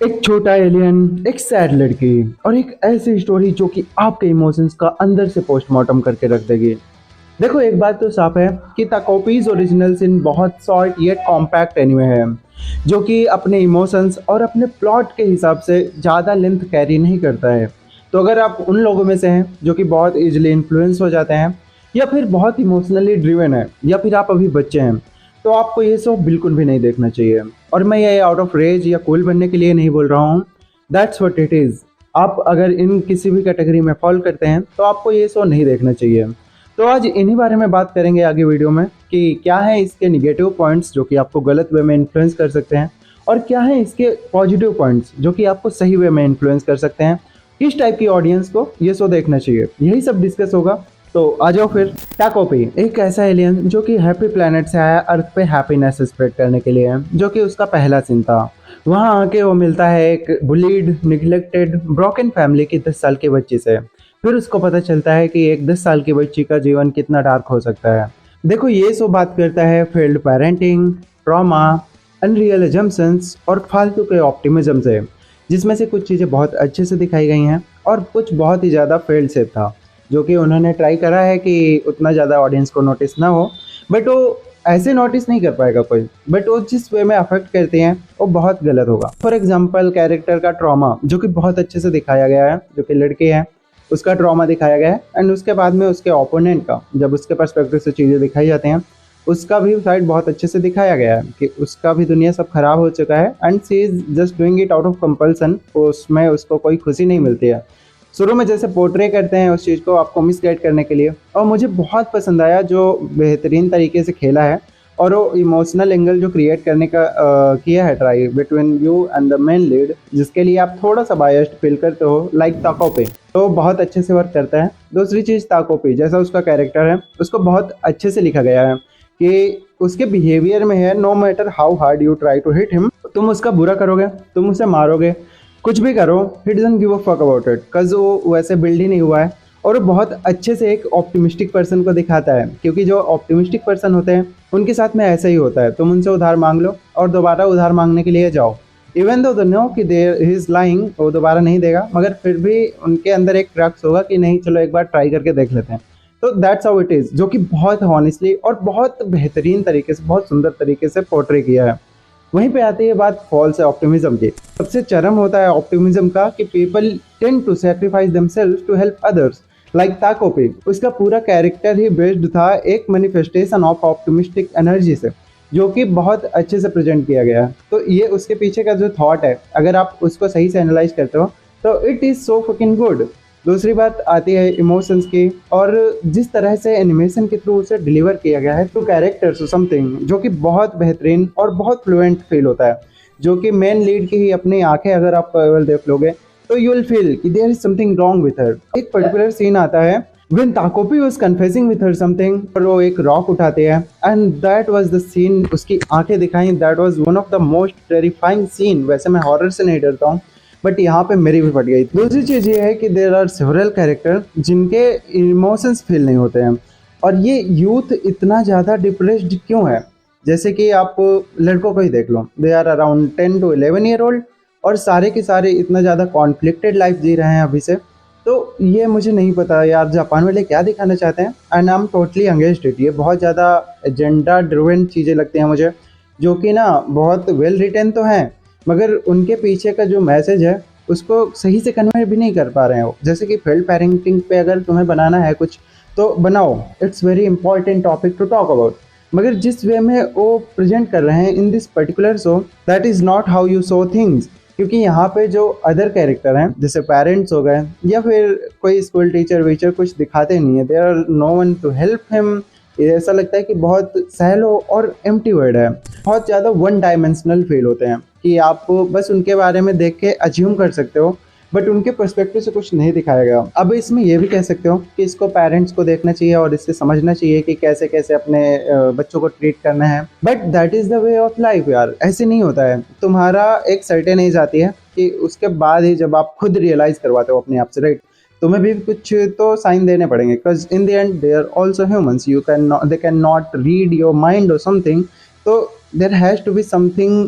एक छोटा एलियन, एक सैड लड़की और एक ऐसी स्टोरी जो कि आपके इमोशंस का अंदर से पोस्टमार्टम करके रख देगी। देखो, एक बात तो साफ है कि ताकोपीज ओरिजिनल्स इन बहुत शॉर्ट येट कॉम्पैक्ट एनिमे है, जो कि अपने इमोशंस और अपने प्लॉट के हिसाब से ज़्यादा लेंथ कैरी नहीं करता है। तो अगर आप उन लोगों में से हैं जो कि बहुत इजीली इन्फ्लुएंस हो जाते हैं, या फिर बहुत इमोशनली ड्रिवन है, या फिर आप अभी बच्चे हैं, तो आपको ये सब बिल्कुल भी नहीं देखना चाहिए। और मैं ये आउट ऑफ रेज या कूल बनने के लिए नहीं बोल रहा हूँ। That's what it is. आप अगर इन किसी भी कैटेगरी में फॉल करते हैं तो आपको ये शो नहीं देखना चाहिए। तो आज इन्हीं बारे में बात करेंगे आगे वीडियो में कि क्या है इसके निगेटिव पॉइंट्स जो कि आपको गलत वे में इन्फ्लुएंस कर सकते हैं, और क्या है इसके पॉजिटिव पॉइंट्स जो कि आपको सही वे में इन्फ्लुएंस कर सकते हैं। किस टाइप की ऑडियंस को ये शो देखना चाहिए, यही सब डिस्कस होगा। तो आ जाओ फिर। टाकोपी एक ऐसा एलियन जो कि हैप्पी प्लेनेट से आया अर्थ पे हैप्पीनेस स्प्रेड करने के लिए, जो कि उसका पहला सीन था। वहाँ आके वो मिलता है एक बुलीड, निग्लेक्टेड, ब्रोकन फैमिली की 10 साल की बच्ची से। फिर उसको पता चलता है कि एक 10 साल की बच्ची का जीवन कितना डार्क हो सकता है। देखो, ये शो बात करता है failed parenting, trauma, unreal assumptions और फालतू के ऑप्टिमिज्म से, जिसमें से कुछ चीज़ें बहुत अच्छे से दिखाई गई हैं और कुछ बहुत ही ज़्यादा फेल्ड सेफ था, जो कि उन्होंने ट्राई करा है कि उतना ज़्यादा ऑडियंस को नोटिस ना हो। बट वो ऐसे नोटिस नहीं कर पाएगा कोई, बट वो जिस वे में अफेक्ट करते हैं वो बहुत गलत होगा। फॉर एग्जाम्पल, कैरेक्टर का ट्रॉमा जो कि बहुत अच्छे से दिखाया गया है, जो कि लड़के हैं उसका ट्रॉमा दिखाया गया है, एंड उसके बाद में उसके ओपोनेंट का, जब उसके पर्सपेक्टिव से चीज़ें दिखाई जाती हैं, उसका भी साइड बहुत अच्छे से दिखाया गया है कि उसका भी दुनिया सब खराब हो चुका है and she is just doing it out of compulsion. उसमें उसको कोई खुशी नहीं मिलती है। शुरू में जैसे पोर्ट्रे करते हैं उस चीज़ को आपको मिसगाइड करने के लिए, और मुझे बहुत पसंद आया जो बेहतरीन तरीके से खेला है, और वो इमोशनल एंगल जो क्रिएट करने का किया है try between you and the main lead, जिसके लिए आप थोड़ा सा बायस्ड फील करते हो, लाइक ताकोपी, तो बहुत अच्छे से वर्क करता है। दूसरी चीज़, ताकोपी जैसा उसका कैरेक्टर है उसको बहुत अच्छे से लिखा गया है कि उसके बिहेवियर में है, no matter how hard you try to hit him, तुम उसका बुरा करोगे, तुम उसे मारोगे, कुछ भी करो, he doesn't give a fuck about it, कज वो वैसे बिल्ड ही नहीं हुआ है। और वो बहुत अच्छे से एक ऑप्टिमिस्टिक पर्सन को दिखाता है, क्योंकि जो ऑप्टिमिस्टिक पर्सन होते हैं उनके साथ में ऐसा ही होता है, तुम उनसे उधार मांग लो और दोबारा उधार मांगने के लिए जाओ, इवन दो नो कि देयर ही इज लाइंग, वो दोबारा नहीं देगा, मगर फिर भी उनके अंदर एक क्रक्स होगा कि नहीं चलो एक बार ट्राई करके देख लेते हैं। तो दैट्स हाउ इट इज़, जो कि बहुत हॉनेस्टली और बहुत बेहतरीन तरीके से, बहुत सुंदर तरीके से पोर्ट्रे किया है। वहीं पे आती है बात फॉल्स ऑप्टिमिज्म की। सबसे चरम होता है ऑप्टिमिज्म का कि people tend to sacrifice themselves to help others, like Takopi. उसका पूरा कैरेक्टर ही बेस्ड था एक मैनिफेस्टेशन ऑफ ऑप्टिमिस्टिक एनर्जी से, जो कि बहुत अच्छे से प्रेजेंट किया गया है। तो ये उसके पीछे का जो थॉट है, अगर आप उसको सही से एनालाइज करते हो तो it is so fucking good. दूसरी बात आती है इमोशंस की, और जिस तरह से एनिमेशन के थ्रू उसे डिलीवर किया गया है टू कैरेक्टर्स समथिंग, जो कि बहुत बेहतरीन और बहुत फ्लुएंट फील होता है, जो कि मेन लीड की ही अपनी आंखें अगर आप केवल देख लोगे तो यू विल फील कि there is something wrong with her. एक पर्टिकुलर सीन आता है when Takopi was confessing with her something, और वो एक रॉक उठाते हैं and that was the scene, उसकी आंखें दिखाई, that was one of the most terrifying scene. वैसे मैं हॉरर से नहीं डरता हूँ, बट यहाँ पे मेरी भी फट गई। दूसरी चीज़ ये है कि देर आर सेवरल कैरेक्टर जिनके इमोशंस फील नहीं होते हैं, और ये यूथ इतना ज़्यादा डिप्रेस्ड क्यों है। जैसे कि आप लड़कों को ही देख लो, they are around 10 to 11 year old, और सारे के सारे इतना ज़्यादा कॉन्फ्लिक्टेड लाइफ जी रहे हैं अभी से। तो ये मुझे नहीं पता यार जापान वाले क्या दिखाना चाहते हैं, and I am totally against it. ये बहुत ज़्यादा एजेंडा ड्रिवन चीज़ें लगती हैं मुझे, जो कि ना बहुत वेल रिटन तो हैं, मगर उनके पीछे का जो मैसेज है उसको सही से कन्वे भी नहीं कर पा रहे हो। जैसे कि फील्ड पेरेंटिंग पे अगर तुम्हें बनाना है कुछ तो बनाओ, it's very important topic to talk about, मगर जिस वे में वो प्रेजेंट कर रहे हैं in this particular show, that is not how you show things. क्योंकि यहाँ पे जो अदर कैरेक्टर हैं, जैसे पेरेंट्स हो गए या फिर कोई स्कूल टीचर वीचर, कुछ दिखाते नहीं है, there are no one to help him. ऐसा लगता है कि बहुत सैलो और एम्प्टी वर्ड है, बहुत ज़्यादा वन डायमेंशनल फील होते हैं कि आप बस उनके बारे में देख के अज्यूम कर सकते हो, बट उनके पर्सपेक्टिव से कुछ नहीं दिखाया गया। अब इसमें ये भी कह सकते हो कि इसको पेरेंट्स को देखना चाहिए और इससे समझना चाहिए कि कैसे कैसे अपने बच्चों को ट्रीट करना है, but that is the way of life यार। ऐसे नहीं होता है। तुम्हारा एक सर्टेन एज आती है कि उसके बाद ही जब आप खुद रियलाइज़ करवाते हो अपने आप से, राइट, तुम्हें भी कुछ तो साइन देने पड़ेंगे, because in the end they are also humans, you can not, they can not read your mind or something. तो there has to be something,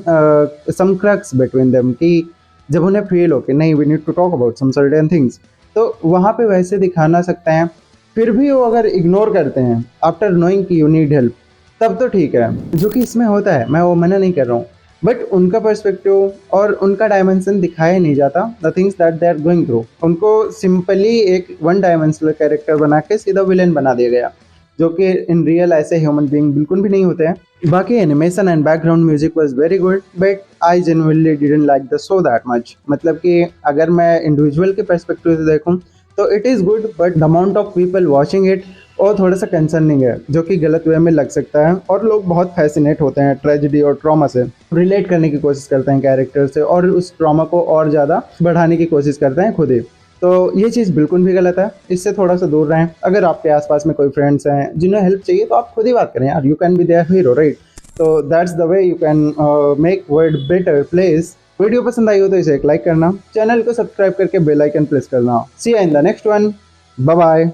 some crux between them, कि जब उन्हें फील हो कि नहीं we need to talk about some certain things, तो वहाँ पे वैसे दिखाना सकते हैं। फिर भी वो अगर इग्नोर करते हैं आफ्टर नोइंग कि यू नीड हेल्प, तब तो ठीक है, जो कि इसमें होता है, मैं वो मना नहीं कर रहा हूँ। बट उनका पर्सपेक्टिव और उनका डायमेंशन दिखाया नहीं जाता, the things that they are going through. उनको सिंपली एक वन डायमेंशनल कैरेक्टर बना के सीधा विलेन बना दिया गया, जो कि इन रियल ऐसे ह्यूमन बीइंग बिल्कुल भी नहीं होते हैं। बाकी animation and background music was very good, but I genuinely didn't like the show that much. मतलब कि अगर मैं इंडिविजुअल के पर्सपेक्टिव से देखूं तो it is good, but the amount of people watching it और थोड़ा सा कंसर्निंग है, जो कि गलत वे में लग सकता है। और लोग बहुत फैसिनेट होते हैं ट्रेजेडी और ट्रॉमा से, रिलेट करने की कोशिश करते हैं कैरेक्टर से, और उस ट्रॉमा को और ज़्यादा बढ़ाने की कोशिश करते हैं खुद ही। तो ये चीज़ बिल्कुल भी गलत है, इससे थोड़ा सा दूर रहें। अगर आपके आसपास में कोई फ्रेंड्स हैं जिन्हें हेल्प चाहिए, तो आप खुद ही बात करें यार, you can be there hero, right? तो that's the way you can make world better place. Video पसंद आई हो तो इसे एक लाइक करना, चैनल को सब्सक्राइब करके बेल आइकन प्रेस करना। See you in the next one, bye bye.